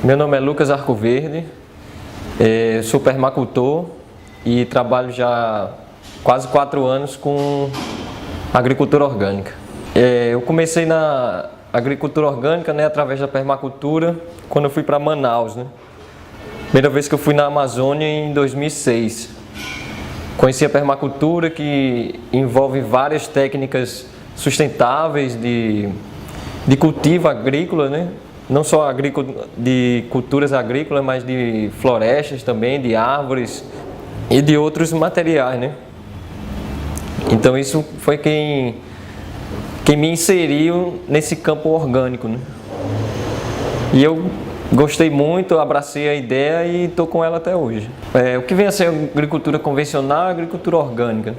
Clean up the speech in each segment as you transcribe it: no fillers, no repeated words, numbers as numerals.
Meu nome é Lucas Arcoverde, sou permacultor e trabalho já há quase 4 anos com agricultura orgânica. Eu comecei na agricultura orgânica, através da permacultura, quando eu fui para Manaus. Primeira vez que eu fui na Amazônia em 2006. Conheci a permacultura, que envolve várias técnicas sustentáveis de cultivo agrícola, Não só de culturas agrícolas, mas de florestas também, de árvores e de outros materiais, Então isso foi quem me inseriu nesse campo orgânico, E eu gostei muito, abracei a ideia e estou com ela até hoje. O que vem a ser agricultura convencional e agricultura orgânica?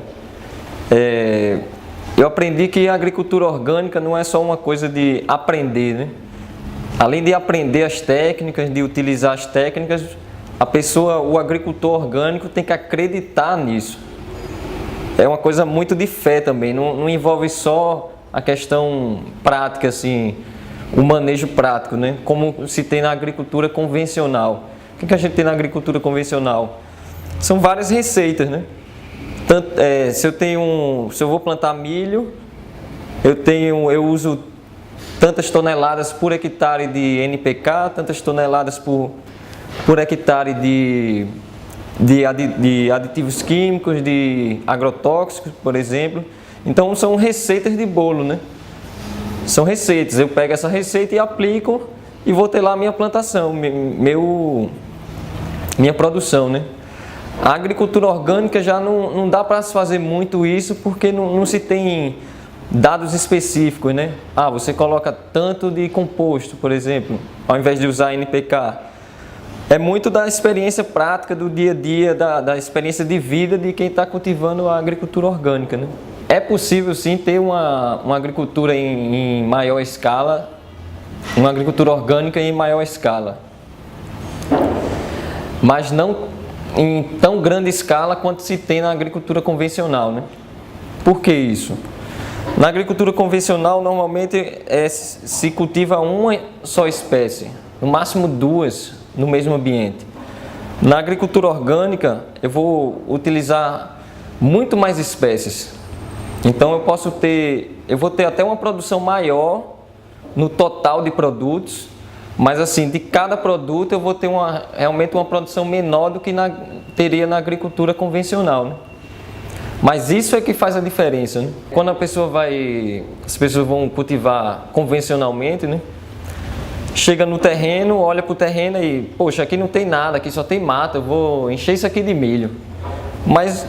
Eu aprendi que a agricultura orgânica não é só uma coisa de aprender, Além de aprender as técnicas, de utilizar as técnicas, o agricultor orgânico tem que acreditar nisso. É uma coisa muito de fé também, não envolve só a questão prática, assim, o manejo prático, Como se tem na agricultura convencional. O que a gente tem na agricultura convencional? São várias receitas, se eu vou plantar milho, eu uso tantas toneladas por hectare de NPK, tantas toneladas por hectare de aditivos químicos, de agrotóxicos, por exemplo. Então são receitas de bolo, São receitas, eu pego essa receita e aplico e vou ter lá a minha plantação, minha produção, A agricultura orgânica já não dá para se fazer muito isso, porque não se tem dados específicos, você coloca tanto de composto, por exemplo, ao invés de usar NPK. É muito da experiência prática do dia a dia, da experiência de vida de quem está cultivando a agricultura orgânica, É possível sim ter uma agricultura em maior escala, uma agricultura orgânica em maior escala, mas não em tão grande escala quanto se tem na agricultura convencional, Por que isso? Na agricultura convencional, normalmente se cultiva uma só espécie, no máximo 2 no mesmo ambiente. Na agricultura orgânica, eu vou utilizar muito mais espécies. Então eu vou ter até uma produção maior no total de produtos, mas assim, de cada produto eu vou ter realmente uma produção menor do que teria na agricultura convencional, Mas isso é que faz a diferença, Quando as pessoas vão cultivar convencionalmente, Chega no terreno, olha para o terreno e, poxa, aqui não tem nada, aqui só tem mato, eu vou encher isso aqui de milho. Mas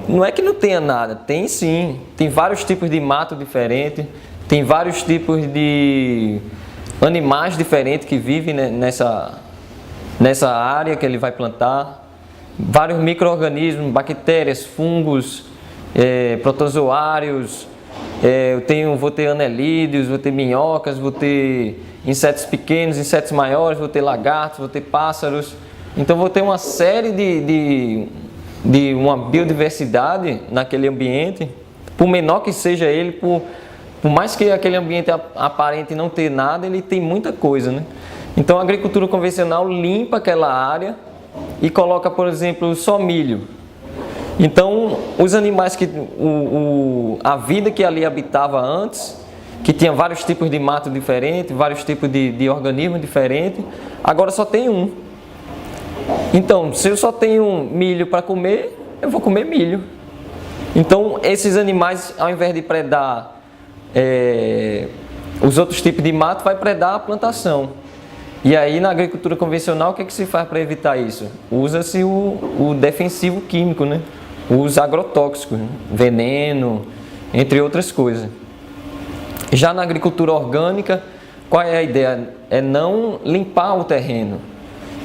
não é que não tenha nada, tem sim, tem vários tipos de mato diferentes, tem vários tipos de animais diferentes que vivem nessa área que ele vai plantar, vários micro-organismos, bactérias, fungos, protozoários, vou ter anelídeos, vou ter minhocas, vou ter insetos pequenos, insetos maiores, vou ter lagartos, vou ter pássaros. Então vou ter uma série de uma biodiversidade naquele ambiente, por menor que seja ele, por mais que aquele ambiente aparente não ter nada, ele tem muita coisa, Então a agricultura convencional limpa aquela área e coloca, por exemplo, só milho. Então, os animais a vida que ali habitava antes, que tinha vários tipos de mato diferentes, vários tipos de organismos diferentes, agora só tem um. Então, se eu só tenho milho para comer, eu vou comer milho. Então, esses animais, ao invés de predar os outros tipos de mato, vai predar a plantação. E aí, na agricultura convencional, o que se faz para evitar isso? Usa-se o defensivo químico, Os agrotóxicos, veneno, entre outras coisas. Já na agricultura orgânica, qual é a ideia? É não limpar o terreno,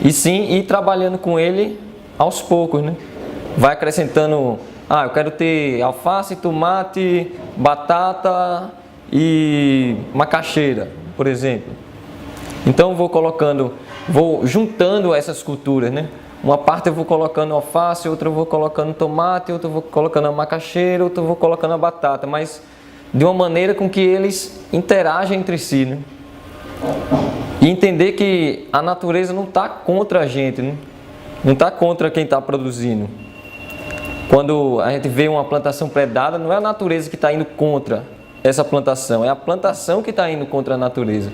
e sim ir trabalhando com ele aos poucos, Vai acrescentando, eu quero ter alface, tomate, batata e macaxeira, por exemplo. Então vou juntando essas culturas, Uma parte eu vou colocando alface, outra eu vou colocando tomate, outra eu vou colocando a macaxeira, outra eu vou colocando a batata, mas de uma maneira com que eles interagem entre si, E entender que a natureza não está contra a gente, né? Não está contra quem está produzindo. Quando a gente vê uma plantação predada, não é a natureza que está indo contra essa plantação, é a plantação que está indo contra a natureza.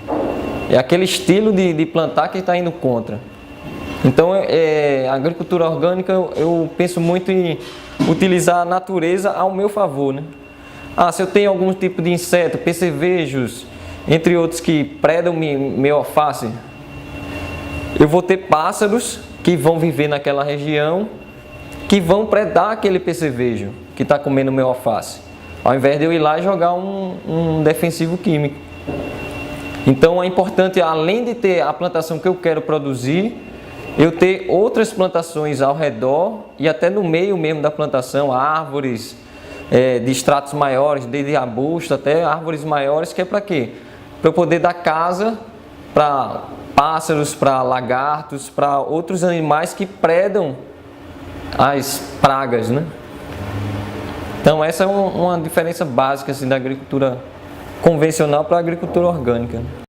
É aquele estilo de plantar que está indo contra. Então, a agricultura orgânica, eu penso muito em utilizar a natureza ao meu favor, né? Se eu tenho algum tipo de inseto, percevejos, entre outros que predam meu alface, eu vou ter pássaros que vão viver naquela região, que vão predar aquele percevejo que está comendo meu alface, ao invés de eu ir lá e jogar um defensivo químico. Então é importante, além de ter a plantação que eu quero produzir, eu ter outras plantações ao redor e até no meio mesmo da plantação, árvores de estratos maiores, desde arbusto até árvores maiores, que é para quê? Para eu poder dar casa para pássaros, para lagartos, para outros animais que predam as pragas, né? Então essa é uma diferença básica assim, da agricultura convencional para a agricultura orgânica.